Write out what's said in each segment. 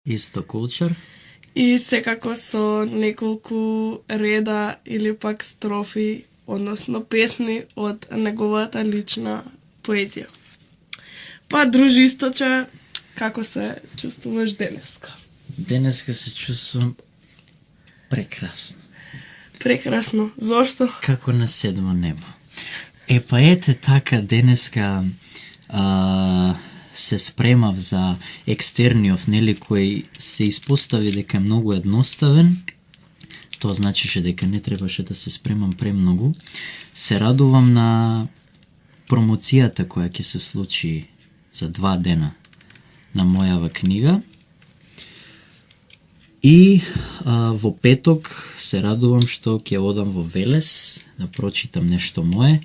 Isto culture. И секако со неколку реда или пак строфи, односно песни од неговата лична поезија. Па, дружи Источе, како се чувствуваш денеска? Денеска се чувствувам прекрасно. Прекрасно. Зошто? Како на седмо небо. Па ете така, денеска се спремав за екстерниот, нели, кој се испостави дека е многу едноставен. Тоа значише дека не требаше да се спремам премногу. Се радувам на промоцијата која ќе се случи за 2 дена на мојава книга. И во петок се радувам што ќе одам во Велес да прочитам нешто мое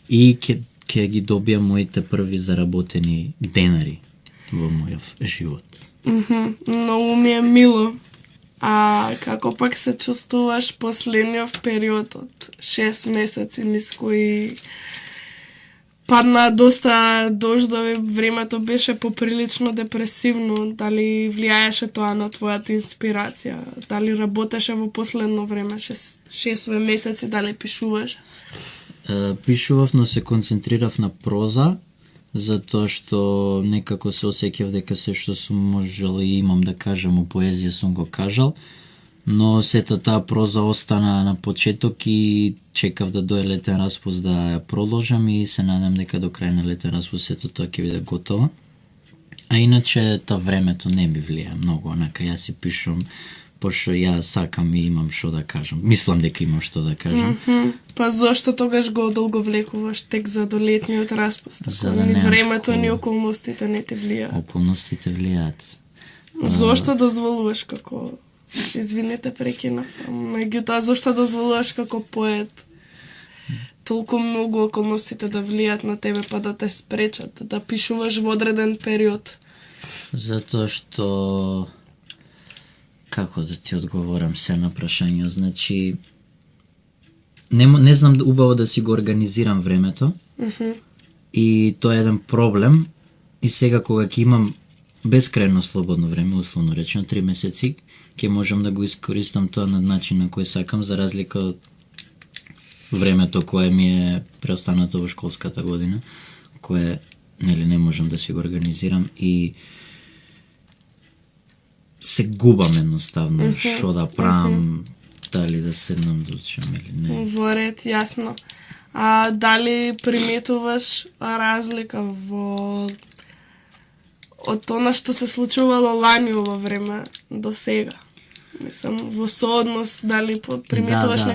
и ќе ги добијам моите први заработени денари во мојов живот. Многу ми е мило. А како пак се чувствуваш последниот период од 6 месеци низ кои падна доста дождови, времето беше поприлично депресивно, дали влијаеше тоа на твојата инспирација, дали работеше во последно време, 6 месеци, дали пишуваш? Пишував, но се концентрирав на проза, затоа што некако се осеќав дека се што сум можел и имам да кажам у поезија сум го кажал, но сета таа проза остана на почеток и чекав да дое летен распуст да ја продолжам и се надам дека до крај на летен распуст сето тоа ќе биде готово. А иначе тоа времето не ми влијае многу, онака јас си пишувам пошто ја сакам и имам што да кажам. Мислам дека имам што да кажам. Па зошто тогаш го одолговлекуваш тек за до летниот распуст? За да ни немам времето, школа. ни околностите не те влијаат. Околностите влијаат. Зошто дозволуваш како... Извинете, прекинав. Меѓутоа, зошто дозволуваш како поет толку многу околностите да влијат на тебе па да те спречат да пишуваш во одреден период? Затоа што... Како да ти одговорам се на прашање? Значи, не знам убаво да си го организирам времето и тоа е еден проблем и сега кога ќе имам бескрајно слободно време, условно речено 3 месеци, ќе можам да го искористам тоа на начин на кој сакам, за разлика од времето кое ми е преостанато во школската година, кое нели не можам да си го организирам и се губам едноставно што да правам, дали да седнам да учам или не. Во ред, јасно. А дали приметуваш разлика во од тоа што се случувало лани ова време до сега? Мислам, во соодност, дали приметуваш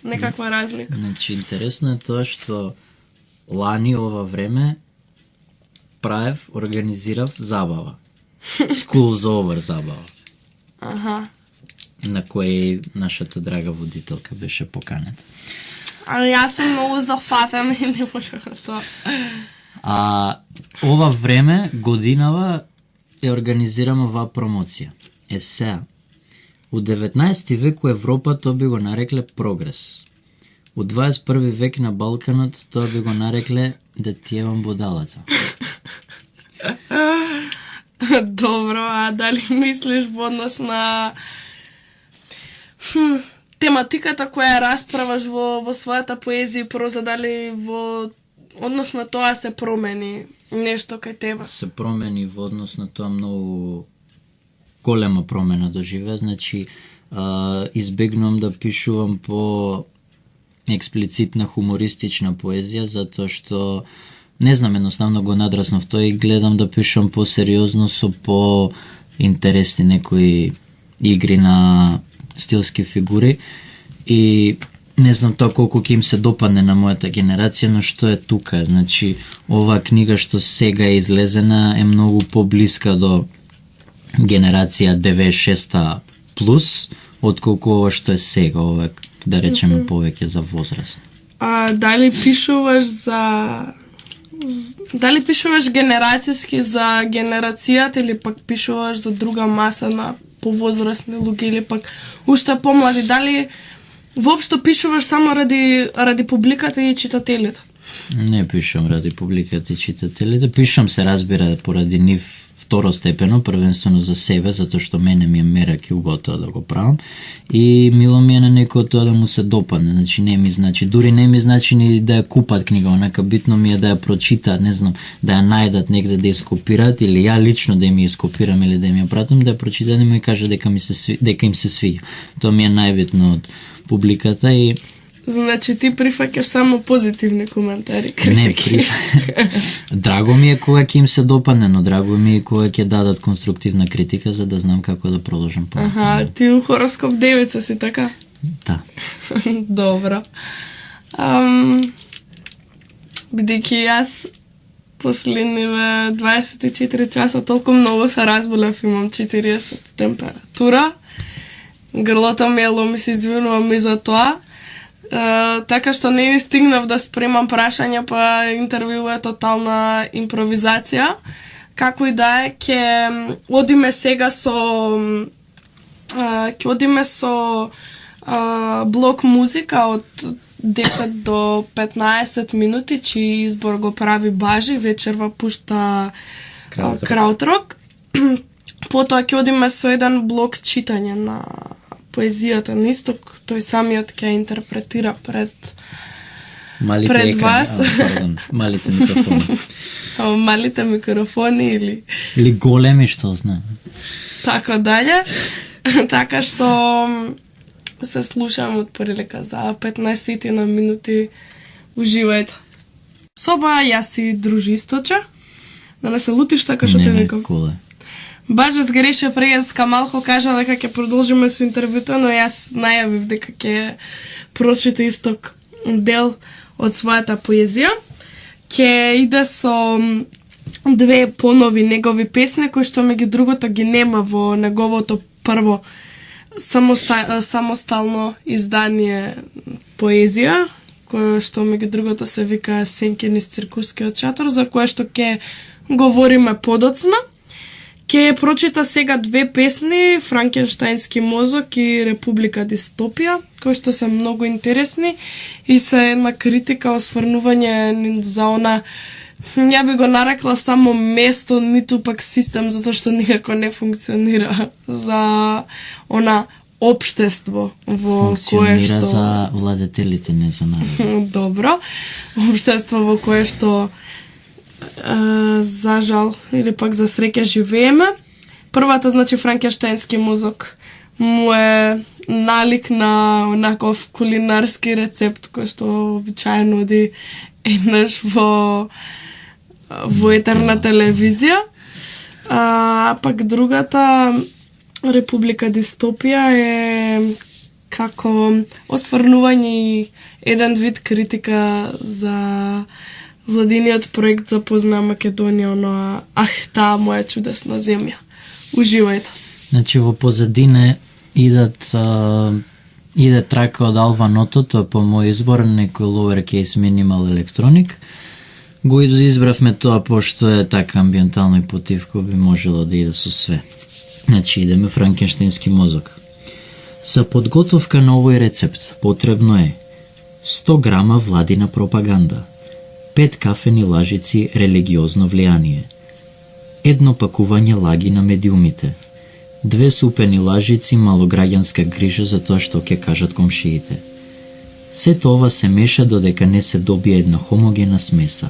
некаква разлика? Значи, интересно е тоа што лани ова време организирав забава. School's over забава. На кој нашата драга водителка беше поканета. Јас сум многу зафатена и не можех тоа. Ова време, годинава, ја организирам оваа промоција. Сега, у 19 век у Европа тоа би го нарекле прогрес. У 21 век на Балканот тоа би го нарекле да ти евам будалата. Добро, а дали мислиш во однос на тематиката која расправаш во својата поезија и проза, дали во однос на тоа се промени нешто кај тебе? Се промени во однос на тоа многу голема промена доживеа, значи избегнувам да пишувам по експлицитна хумористична поезија, затоа што не знам, едноставно го надраснав тоа и гледам да пишувам по-сериозно со по-интересни некои игри на стилски фигури и не знам тоа колку ќе им се допадне на мојата генерација, но што е тука, значи оваа книга што сега е излезена е многу поблиска до генерација 96-та плюс, отколку ова што е сега, ова да речеме повеќе за возраст. Дали пишуваш генерацијски за генерацијата или пак пишуваш за друга маса на повозрастни луѓе или пак уште помлади? Дали воопшто пишуваш само ради публиката и читателите? Не пишувам ради публиката и читателите, пишувам се разбира поради нив второстепено, првенствено за себе, затоа што мене ми е мерак и убаво тоа да го правам. И мило ми е на некој тоа да му се допадне, значи не ми значи, дури не ми значи ни да ја купат книга, онака битно ми е да ја прочитаат, не знам, да ја најдат негде да ја скопираат или ја лично да ми ја скопирам или да ми ја пратам, да ја прочитаат и ми каже дека им се свиѓа. Тоа ми е најбитно од публиката и Значи ти прифаќаш само позитивни коментари, критики. Не, драго ми е кога ќе им се допадне, но драго ми е кога ќе дадат конструктивна критика за да знам како да продолжам понатаму. Аха, ти у хороскоп девица си така? Да. Добро. Бидејќи јас последниве 24 часа толку многу се разболев, имам 40 температура. Грлото ми е ломи, се извинувам и за тоа. Така што не стигнав да спремам прашања, па интервју е тотална импровизација. Како и да е, ќе одиме сега со блок музика од 10 до 15 минути, чиј избор го прави Бажи, вечерва пушта краутрок. Потоа ќе одиме со еден блок читање на поезијата на Исток, тој самиот ќе интерпретира пред вас. Малите микрофони. Малите микрофони или големи, што знам. Така дале. Така што се слушам од прилика за 15 на минути. Уживајте. Соба, јас си дружисточе. Да не се лутиш така што те викам. Куле. Баш сгреше преска малку кажа дека ќе продолжиме со интервјуто, но јас најавив дека ќе прочита Исток дел од својата поезија. Ќе иде со две понови негови песни, кои што меѓу другото ги нема во неговото прво самостално издание поезија, кое што меѓу другото се вика Сенки низ циркускиот шатор, за кое што ќе говориме подоцна. Ќе прочита сега две песни, Франкенштајнски мозок и Република Дистопија, кои што се многу интересни и се една критика, осврнување за она, ја би го нарекла само место, ниту пак систем, затоа што никако не функционира за она општество во кое што... Функционира за владетелите, не за народ. Добро. Општество во кое што за жал или пак за среќа живееме. Првата, значи, Франкенштајнски мозок му е налик на онаков кулинарски рецепт кој што обичаено оди еднаш во етерна телевизија. Пак другата, Република Дистопија, е како осврнување и еден вид критика за владиниот проект за Позна Македонија, оноа таа моја чудесна земја. Уживајте. Значи во позадине иде трака од Алва Ното, тоа по мој избор, некој lowercase minimal electronic. Го избравме тоа пошто е така амбиентално и потивко, би можело да иде со све. Значи идеме Франкенштајнски мозок. За подготовка на овој рецепт потребно е 100 грама владина пропаганда, 5 кафени лажици религиозно влијание, 1 пакување лаги на медиумите, 2 супени лажици малограѓанска грижа за тоа што ќе кажат комшиите. Сето ова се меша додека не се добие една хомогена смеса.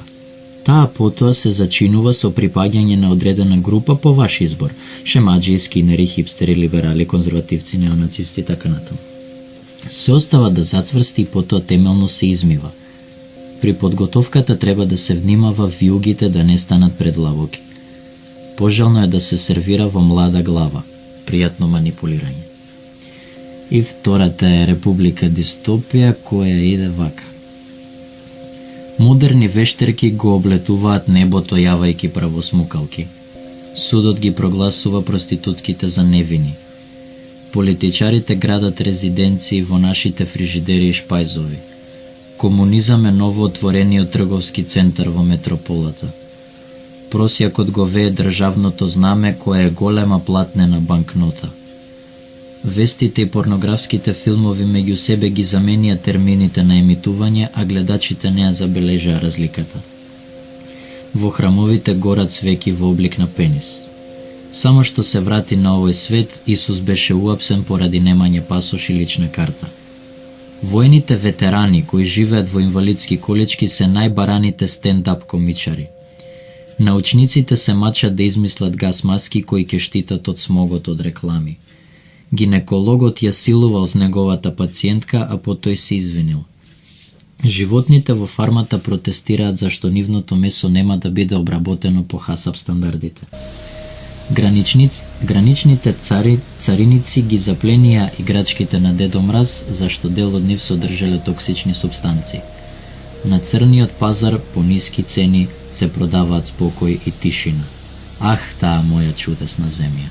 Таа потоа се зачинува со припаѓање на одредена група по ваш избор, шемаджи, скинери, хипстери, либерали, конзервативци, неонацисти и така натаму. Се остава да зацврсти и потоа темелно се измива. При подготовката треба да се внимава виугите да не станат предлабоки. Пожелно е да се сервира во млада глава. Пријатно манипулирање. И втората е Република Дистопија, која иде вака. Модерни вештерки го облетуваат небото јавајки правосмукалки. Судот ги прогласува проститутките за невини. Политичарите градат резиденции во нашите фрижидери и шпајзови. Комунизам е новоотворениот трговски центар во метрополата. Просјакот го вее државното знаме кое е голема платнена банкнота. Вестите и порнографските филмови меѓу себе ги заменија термините на емитување, а гледачите не ја забележаа разликата. Во храмовите горат свеки во облик на пенис. Само што се врати на овој свет, Исус беше уапсен поради немање пасош и лична карта. Војните ветерани кои живеат во инвалидски колички се најбараните стендап комичари. Научниците се мачат да измислат газ маски кои ќе штитат од смогот од реклами. Гинекологот ја силувал с неговата пациентка, а потој се извинил. Животните во фармата протестираат зашто нивното месо нема да биде обработено по ХАСАП стандардите. Граничните цариници ги запленија играчките на Дедо Мраз зашто дел од нив содржале токсични супстанции. На црниот пазар по ниски цени се продаваат спокој и тишина. Ах, таа моја чудесна земја.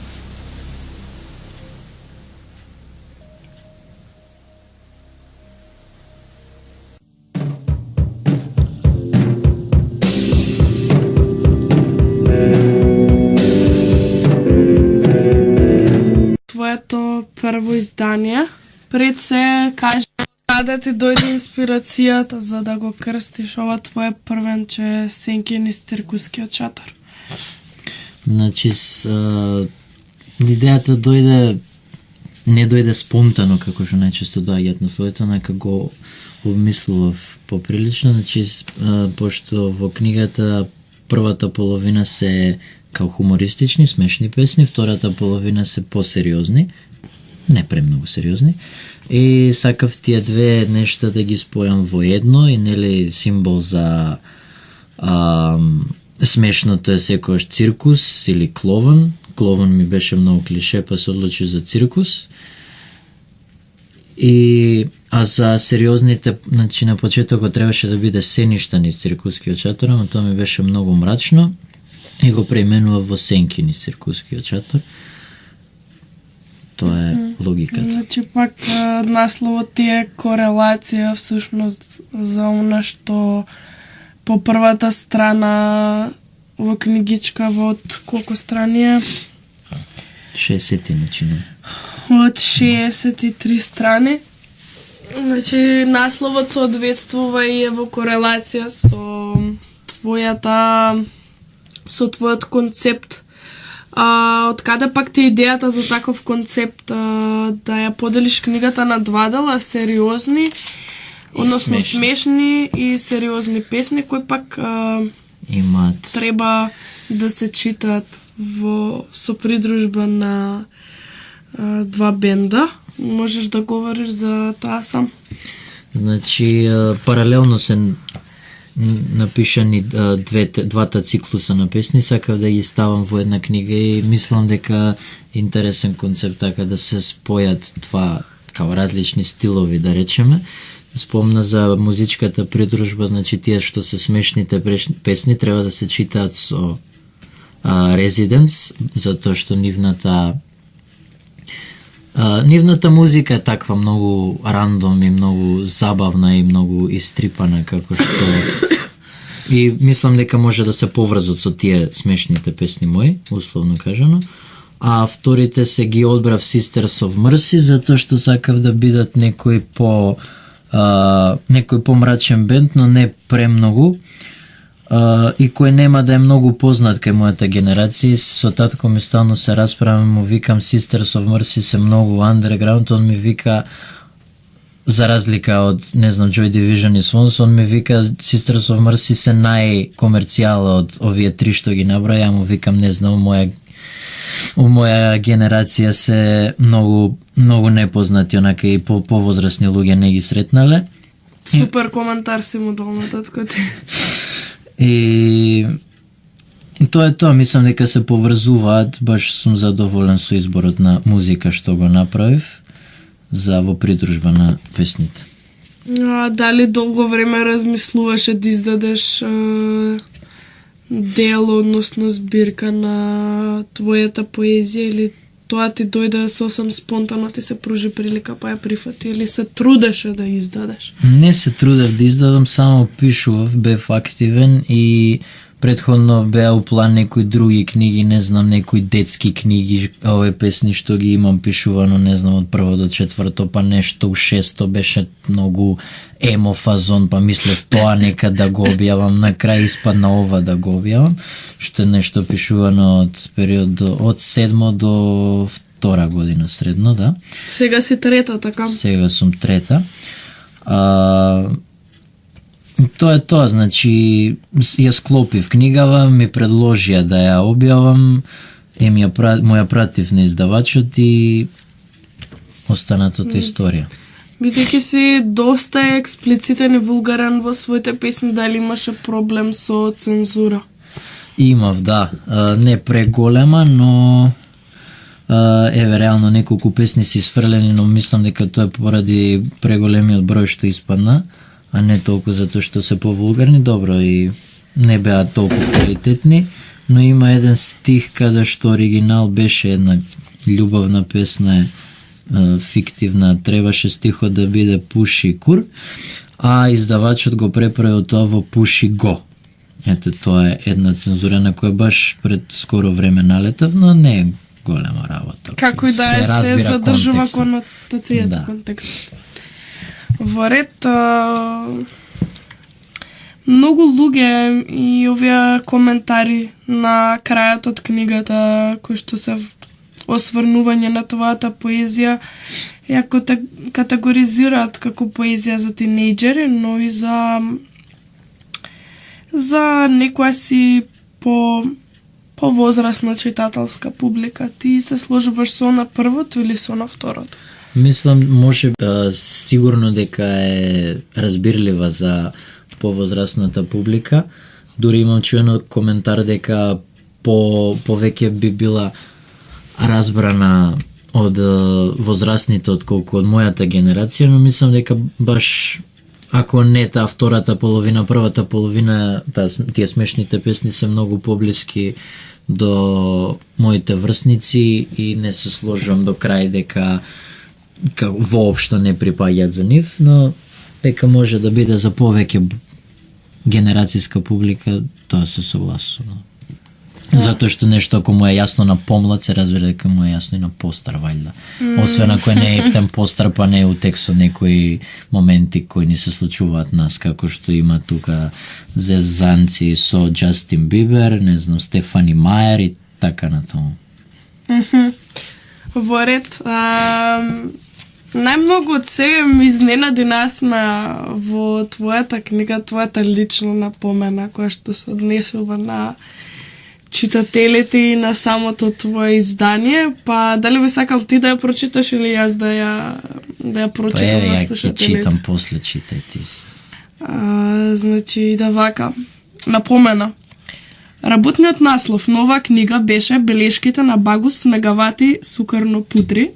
Твоето прво издание. Пред се кажи каде ти дојде инспирацијата за да го крстиш ова твое првенче Сенки низ циркускиот шатор? Значи, идејата не дојде спонтано, како што најчесто доаѓаат насловите, нека го обмислував поприлично, значи, пошто во книгата првата половина се као хумористични, смешни песни, втората половина се посериозни, не премногу сериозни, и сакав тие две нешта да ги спојам во едно и нели символ за смешното е секојаш циркус или клован. Клован ми беше многу клише, па се одлучи за циркус. А за сериозните, значи на почетокот требаше да биде Сеништа низ циркускиот шатор, но тоа ми беше многу мрачно и го преименував во Сенки низ циркускиот шатор. Тоа е логиката. Значи пак насловот ти е корелација всушност за она што по првата страна во книгичка од колку страни е? 60 начина. Од 63 страни. Значи насловот соодветствува и е во корелација со твојот концепт. Од каде пак ти идејата за таков концепт да ја поделиш книгата на два дела, сериозни, односно смешни и сериозни песни кои пак имаат треба да се читаат со придружба на два бенда. Можеш да говориш за тоа сам? Значи паралелно се напишани двата циклуса на песни, сакав да ги ставам во една книга и мислам дека интересен концепт така да се спојат два као различни стилови, да речеме. Спомна за музичката придружба, значи тие што се смешните песни треба да се читаат со резиденц, затоа што нивната музика е таква многу рандом и многу забавна и многу истрипана, како што и мислам дека може да се поврзат со тие смешните песни мои, условно кажано. А вторите се ги одбрав Sisters of Mercy, затоа што сакав да бидат некој помрачен бенд, но не премногу. И кој нема да е многу познат кај мојата генерација. Со татко ми стално се расправам, му викам Sisters of Mercy се многу underground, он ми вика, за разлика од, не знам, Joy Division и Swans, он ми вика Sisters of Mercy се најкомерцијала од овие три што ги наброја, му викам, не знам, у моја генерација се многу непознати, онака и повозрасни луѓе не ги сретнале. Супер коментар си му дал на татко ти. И тоа е тоа, мислам дека се поврзуваат, баш сум задоволен со изборот на музика што го направив за во придружба на песните. Дали долго време размислуваше да издадеш дело, односно збирка на твојата поезија, или тоа ти дојде сосем спонтано, ти се пружи прилика па ја прифати, или се трудеше да издадеш? Не се трудев да издадам, само пишував, бев активен и Предходно беа у план некои други книги, не знам, некои детски книги, овие песни што ги имам пишувано, не знам, од прво до четврто, па нешто у шесто беше многу емо фазон, па мислев тоа нека да го објавам, на крај испадна ова да го објавам, што е нешто пишувано од период од 7 до 2 година средно, да. Сега си трета, така? Сега сум трета. Тоа е тоа, значи ја склопив книгава, ми предложија да ја објавам, моја пратив на издавачот и останатото историја. Бидејќи си доста експлицитен и вулгарен во своите песни, дали имаше проблем со цензура? Имав, да. Не преголема, но еве реално неколку песни си сфрлени, но мислам дека тоа е поради преголемиот број што испадна, а не толку затоа што се повулгарни, добро, и не беа толку квалитетни, но има еден стих каде што оригинал беше една љубавна песна, фиктивна, требаше стихот да биде пуши кур, а издавачот го преправил тоа во пуши го. Ете, тоа е една цензура на која баш пред скоро време налетав, но не е голема работа. Како и да е, се задржува конотацијата, контекст. Во ред, многу луѓе и овие коментари на крајот од книгата, кои што се осврнување на твојата поезија, ја категоризираат како поезија за тинејџери, но и за некоја си повозрасна читателска публика. Ти се сложуваш со на првото или со на второто? Мислам, може сигурно дека е разбирлива за повозрасната публика. Дури имам чуено коментар дека повеќе би била разбрана од возрастните отколку од мојата генерација, но мислам дека баш ако не таа втората половина, првата половина, тие смешните песни се многу поблиски до моите врсници и не се сложувам до крај дека воопшто не припаѓаат за нив, но дека може да биде за повеќе генерацијска публика, тоа се согласувам. Затоа што нешто ако му е јасно на помлад, се разбира дека му е јасно и на постар, вајда. Освен ако не е ептен постар, па не е у текстот некои моменти кои ни се случуваат нас, како што има тука зезанци со Джастин Бибер, не знам, Стефани Мајер и така натаму. Во ред, најмногу од се ми изненади насме во твојата книга, твојата лична напомена, која што се однесува на читателите и на самото твое издание, па дали би сакал ти да ја прочиташ или јас да ја прочитам на слушателите? Ја читам после, читај ти си. Значи, да вака, напомена. Работниот наслов на оваа книга беше белешките на Багус Мегавати Сукарно Путри,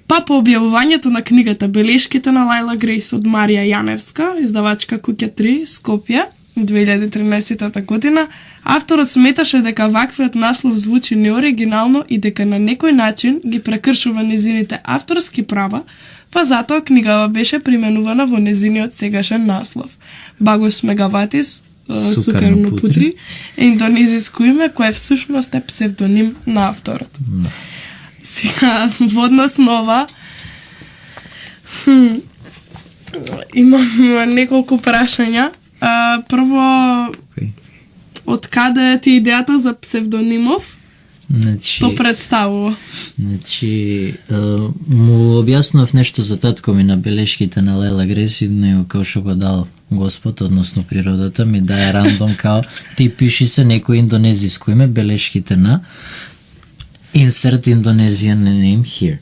па по објавувањето на книгата Белешките на Лајла Грейс од Марија Јаневска, издавачка Куќа 3, Скопје, 2013 година, авторот сметаше дека ваквиот наслов звучи неоригинално и дека на некој начин ги прекршува незините авторски права, па затоа книгава беше применувана во незиниот сегашен наслов. Багус Мегавати Сукарно Путри е индонезиско име кое всушност е псевдоним на авторот. Сега, во однос на ова, имам неколку прашања. Прво, од каде ти идејата за псевдонимов? Што представува? Значи, му објаснав нешто за татко ми на белешките на Лајла Грейс и него као што го дал Господ, односно природата, ми дае рандом као ти пиши се некој индонезиско име, белешките на insert Indonesian name here.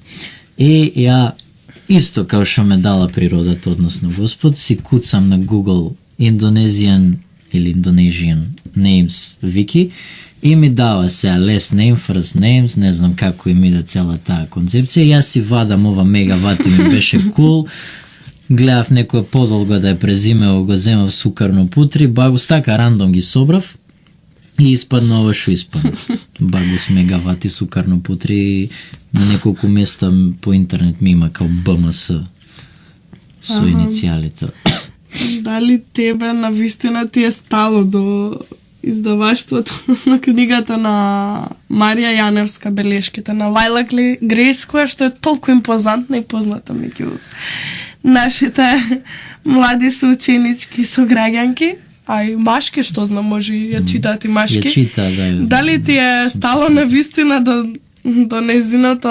И ја исто као што ме дала природата, односно Господ, си куцам на Google Indonesian или Indonesian names wiki и ми дава сега last name, first names, не знам како им иде цела таа концепција. Јас си вадам ова Мегавати, ми беше cool. Гледав некоја подолго да ја презимео, го земав Сукарно Путри, Багус така рандом ги собрав и испадна ова што испадна. Багус Мегавати Сукарно Путри, на неколку места по интернет ми има као БМС со иницијалите. Дали тебе навистина ти е стало до издаваштвото, односно книгата на Марија Јаневска белешките на Лајла Грейс, која што е толку импозантна и позната меѓу нашите млади соученички сограѓанки, а и машки, што знам, може ја читаат и машки. Ја чита, да. Дали ти е стало на вистина до незиното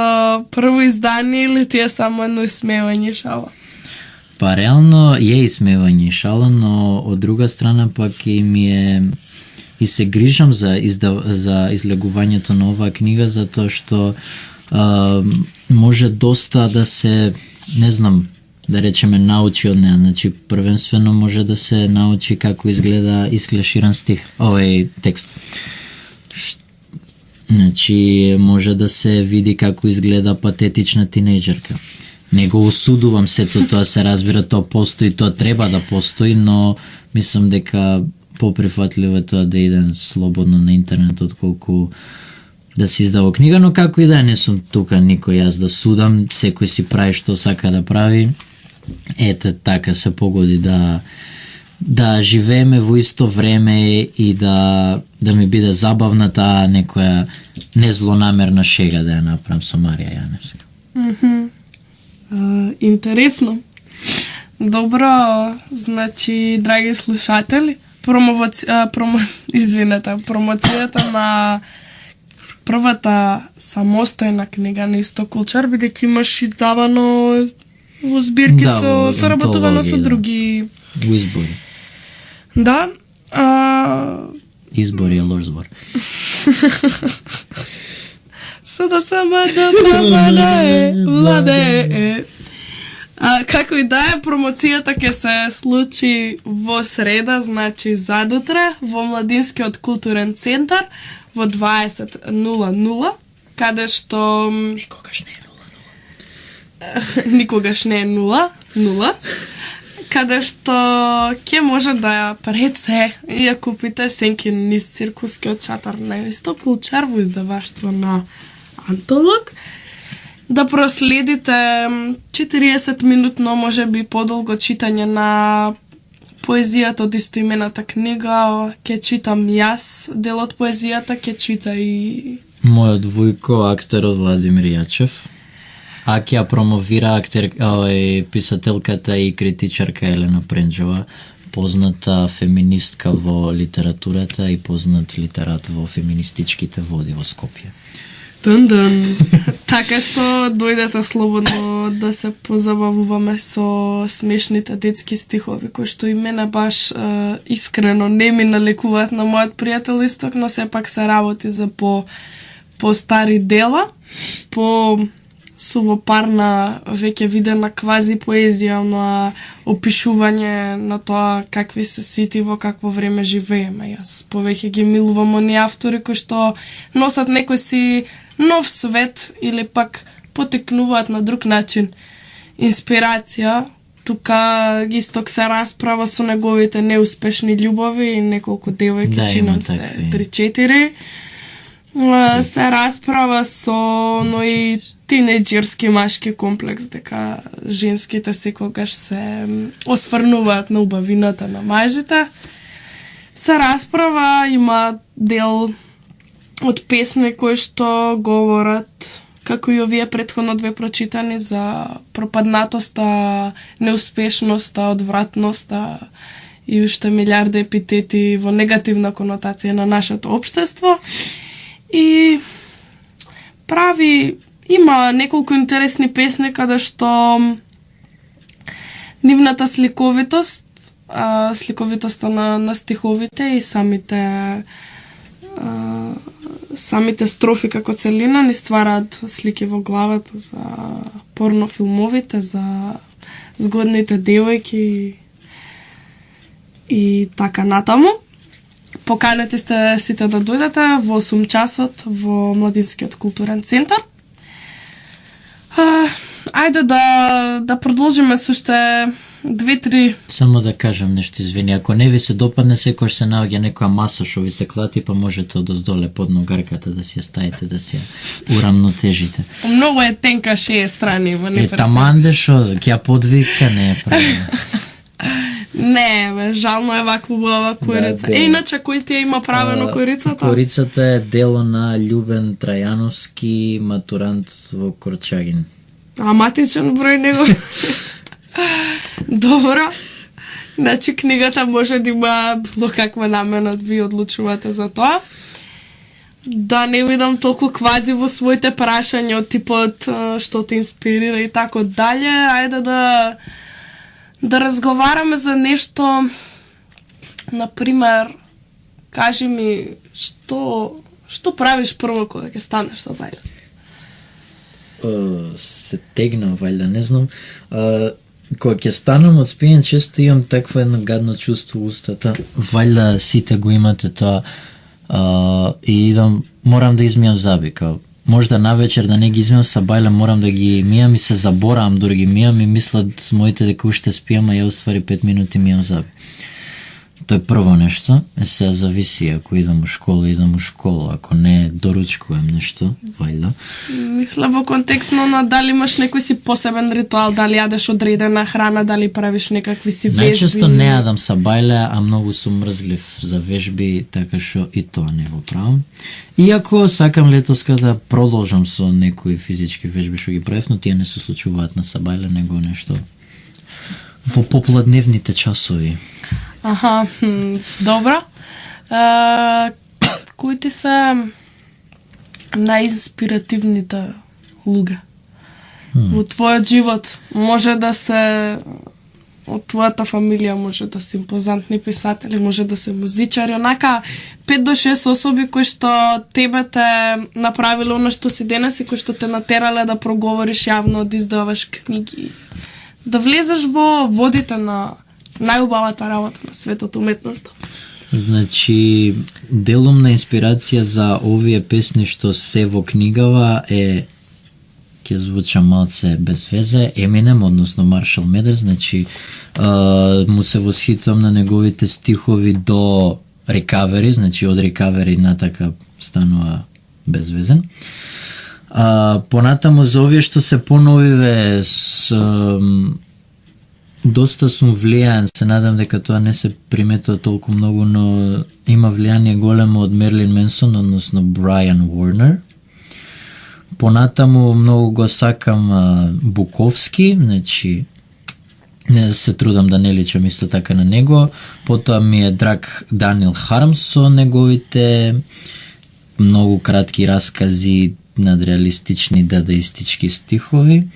прво издание или ти е само едно исмевање шала? Па реално е исмевање шала, но од друга страна пак и ми е и се грижам за излегувањето на оваа книга, затоа што може доста да се, не знам, да речеме, научи од неа. Значи, првенствено може да се научи како изгледа исклеширан стих, овој текст. Значи, може да се види како изгледа патетична тинејџерка. Не го осудувам сето тоа, се разбира, тоа постои, тоа треба да постои, но мислам дека поприфатливо е тоа да иде слободно на интернет, отколку да се издава книга, но како и да не сум тука никој јас да судам, секој си прави што сака да прави. Ете, така се погоди да живееме во исто време и да ми биде забавна таа некоја незлонамерна шега да ја направам со Марија Јаневска. Интересно. Добро, значи, драги слушатели, промоцијата на првата самостојна книга на Исток Кулчар, бидејќи имаш издавано во збирки соработувано со други... Во избори. Да. Избори е лош збор. Сада сама да поманаe, владее. Како и да е, промоцијата ќе се случи во среда, значи задутре, во Младинскиот културен центар, во 20:00, каде што... Никогаш не е 0, каде што ќе може да ја пред се и ја купите сенки низ циркускиот чатар на Исток Кулчар во издаваштво на Антолог, да проследите 40-минутно, може би подолго читање на поезијата од истоимената книга. Ќе читам јас дел од поезијата, ќе чита и мојот вујко, актерот Владимир Јачев, а ќе ја промовира писателката и критичарка Елена Пренџова, позната феминистка во литературата и познат литерат во феминистичките води во Скопје. Дун. Така што дојдете слободно да се позабавуваме со смешните детски стихови, кои што и мене баш искрено не ми налекуваат на мојот пријател Исток, но сепак се работи за по стари дела, по сувопарна, веќе видена квази поезија, на опишување на тоа какви се сити, во какво време живееме. Јас повеќе ги милувам оние автори кои што носат некој си нов свет или пак потекнуваат на друг начин инспирација. Тука Исток се расправа со неговите неуспешни љубови и неколку девојки, чинам се 3-4. Се расправа со и тинејџерски машки комплекс, дека женските секогаш се осврнуваат на убавината на мажите. Се расправа, има дел од песни кои што говорат, како и овие претходно две прочитани, за пропаднатоста, неуспешноста, одвратноста и уште милиарда епитети во негативна конотација на нашето општество. И има неколку интересни песни каде што нивната сликовитоста на стиховите и самите строфи како целина ни ствараат слики во главата за порнофилмовите, за згодните девојки и така натаму. Поканети сте сите да дојдете во 8 часот во Младинскиот културен центар. Ајде да продолжиме со уште 2-3... Само да кажам нешто, извини, ако не ви се допадне, секој се наоѓа некоја маса што ви се клати, па можете одоздоле под ногарката да си ја ставите, да си ја урамнотежите. Многу е тенка 6 страни во непред. Таманде што ќе ја подвика, не е правилно. Не, бе, жално е ваква убава корица. Да, иначе кој ти има правено корицата? Корицата е дело на Љубен Трајановски, матурант во Корчагин. Аматичен број него. Добро. Значи книгата може да има било каква намена, ви одлучувате за тоа. Да не видам толку квази во своите прашања од типот што те инспирира и тако дале. Ајде да разговараме за нешто. Например, кажи ми што правиш прво кога ќе станеш за бајле? Се тегнам, вајда, не знам. Кога ќе станам од спиен, често имам такво едно гадно чувство в устата. Вајда сите го имате тоа. И идам, морам да измијам заби, као можда навечер да не ги измијам са бајле, морам да ги мијам и се заборавам да ги мијам и мислат моите дека уште спијам, а ја уствари 5 минути мијам заби. Тоа е прво нешто, се зависи, ако идам у школа, ако не доручкувам нешто, вајда. Мисля во контекст на дали имаш некој си посебен ритуал, дали јадеш одредена храна, дали правиш некакви си вежби. Најчесто не јадам са бајле, а многу сум мрзлив за вежби, така што и тоа не го правам. Иако сакам летоска да продолжам со некои физички вежби што ги правев, но тие не се случуваат на сабајле, него нешто во попладневните часови. Аха, добро. Кои ти се најинспиративните луѓе во твојот живот? Може да се од твојата фамилија, може да се импозантни писатели, може да се музичари, онака 5 до 6 особи кои што тебе те направиле оно што си денес и кои што те натерале да проговориш јавно, да издаваш книги, да влезеш во водите на најубавата работа на светот уметноста. Значи, делум на инспирација за овие песни што се во книгава е, ќе звуча малце без везе, Еминем, односно Маршал Медер, значи му се восхитувам на неговите стихови до Recovery, значи од Recovery натака станува безвезен. Понатаму за овие што се поновиве доста сум влијаен, се надам дека тоа не се приметува толку многу, но има влијание големо од Мерлин Менсон, односно Брайан Уорнер. Понатаму многу го сакам Буковски, значи не се трудам да не личам исто така на него. Потоа ми е драг Даниел Хармс со неговите многу кратки раскази, надреалистични дадаистички стихови.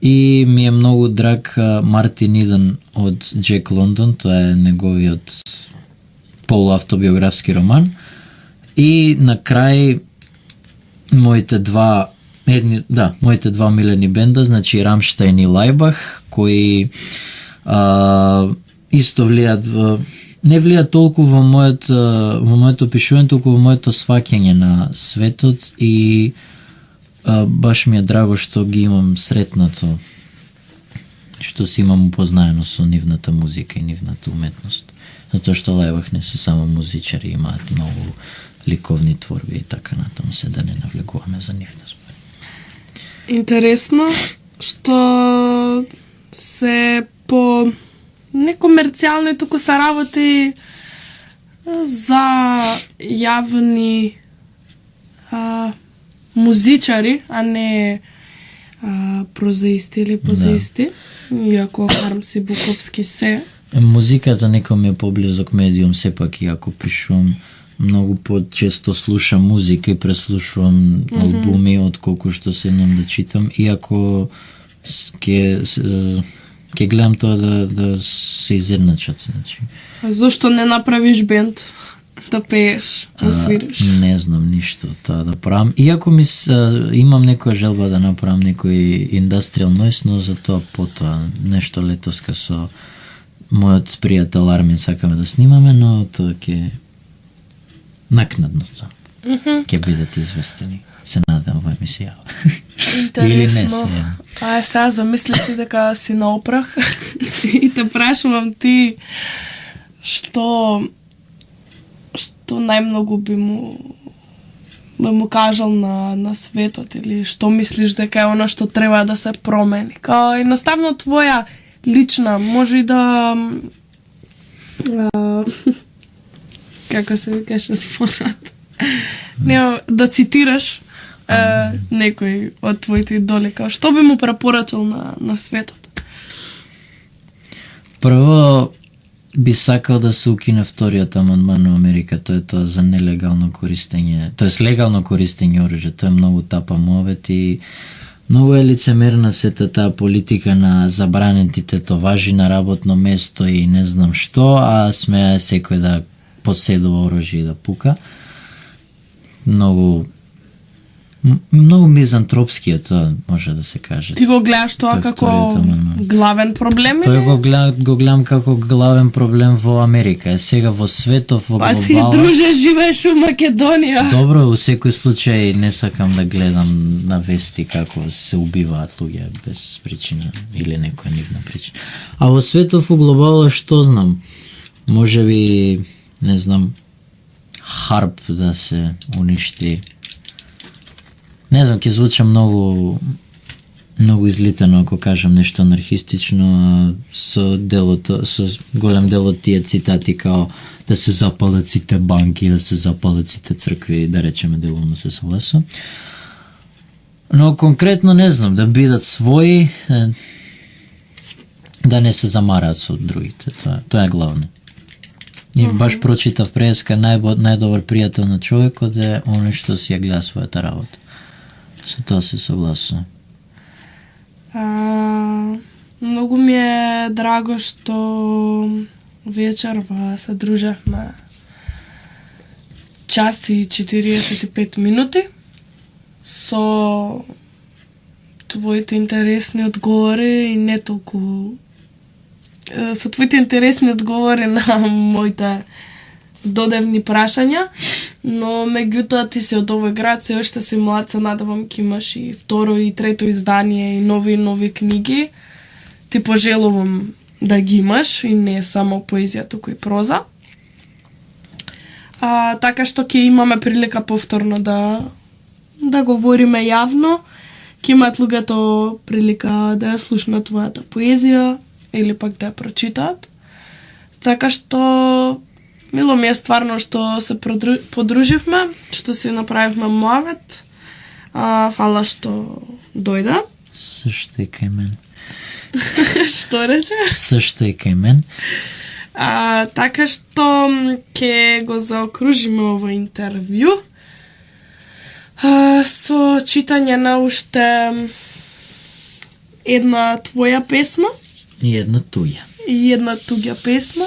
И ми е многу драг Мартин Иден од Джек Лондон, тоа е неговиот полуавтобиографски роман. И на крај моите два милени бенда, значи Рамштайн и Лајбах, кои исто влијат не влијат толку во моето пишување, толку во моето сваќање на светот и баш ми е драго што ги имам сретнато, што си имам упознаено со нивната музика и нивната уметност. Затоа што Лајбах не се само музичари, имаат многу ликовни творби и така натаму, се да не навлегуваме за нив. Интересно што се по некомерцијално и туку се работи за јавни музичари, а не прозаисти или позаисти, иако Хармс и Буковски се. Музиката некој ми е поблизок медиум, сепак иако пишувам, многу почесто слушам музика и преслушувам албуми отколку што седнам да читам, иако ќе гледам тоа да се изедначат, значи. А зошто не направиш бенд? Да пееш, да свириш? Не знам ништо тоа да правам. Иако имам некоја желба да направам некој индустријал нойз, но за тоа потоа нешто летоска со мојот пријател Армин сакаме да снимаме, но тоа ќе накнадно тоа. Ќе бидат известени. Се надам во емисија. Интересно. Сега замисли си дека си на опрах и те прашувам ти што најмногу би му кажал на светот или што мислиш дека е оно што треба да се промени. Као едноставно твоја лична, може и да како се викаше според. Нема да цитираш некој од твоите идоли, као што би му препорачал на светот? Прво би сакал да се укине вториот амандман на Америка, тоа е тоа за нелегално користење, тоест легално користење оружје, тоа е многу тапа мовет и многу е лицемерна сета таа политика на забранетите товажи на работно место и не знам што, а смеа секој да поседува оружје и да пука. Многу мизантропски е тоа, може да се каже. Ти го гледаш тоа како главен проблем? Тој го гледам како главен проблем во Америка. Сега во светов, во глобала... Па ти, друже, живееш у Македонија. Добро, у секој случај не сакам да гледам на вести како се убиваат луѓе без причина или некоја нивна причина. А во светов, у глобала, што знам? Може би, не знам, Харп да се уништи. Не знам, ќе звуча многу излитано ако кажам нешто анархистично, а со голем дел од тие цитати као да се запалат сите банки, да се запалат сите цркви, да речеме делумно се согласувам. Но конкретно не знам, да бидат своји, да не се замараат со другите, тоа е главно. И баш прочитав преска, најдобар пријател на човекот е оној што си ја гледа својата работа. Со тоа се согласувам. Многу ми е драго што вечерва се дружевме час и 45 минути со твоите интересни одговори и не толку со твоите интересни одговори на моите здодевни прашања, но меѓутоа ти си од овој град, се уште си млад, се надевам ќе имаш и второ и трето издание и нови книги. Ти пожелувам да ги имаш и не само поезија, туку и проза. Така што ќе имаме прилика повторно да говориме јавно, ќе имаат луѓето прилика да ја слушнат твојата поезија или пак да ја прочитаат. Така што мило ми е стварно што се подруживме, што си направивме муавет. Фала што дојде. Сашто и кај мен. Што рече? Сашто и кај мен. Така што ќе го заокружиме овој интервју со читање на уште една твоја песма. И една туѓа. И една туѓа песма.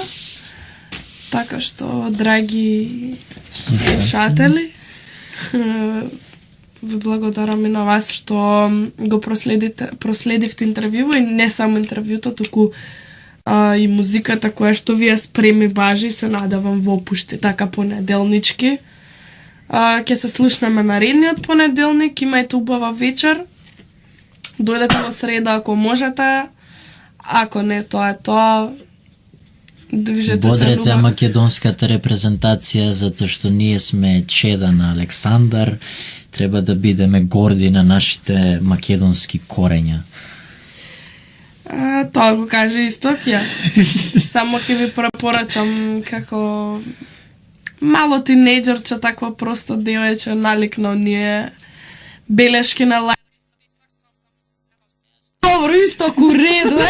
Така што, драги слушатели, ви благодарам и на вас што го проследивте интервјуво и не само интервјуто, туку и музиката која што вие спреми бажи, се надавам во опушти така понеделнички. Ќе се слушнеме наредниот понеделник, имајте убава вечер, дојдете во среда ако можете, ако не тоа е тоа, бодрете македонската репрезентација, затоа што ние сме чеда на Александар, треба да бидеме горди на нашите македонски корења. Тоа го каже исток, јас само ќе ви препорачам како мало тинејџерче, таква проста девојче наликна оние белешки на лајк. Добро, исток, у реду,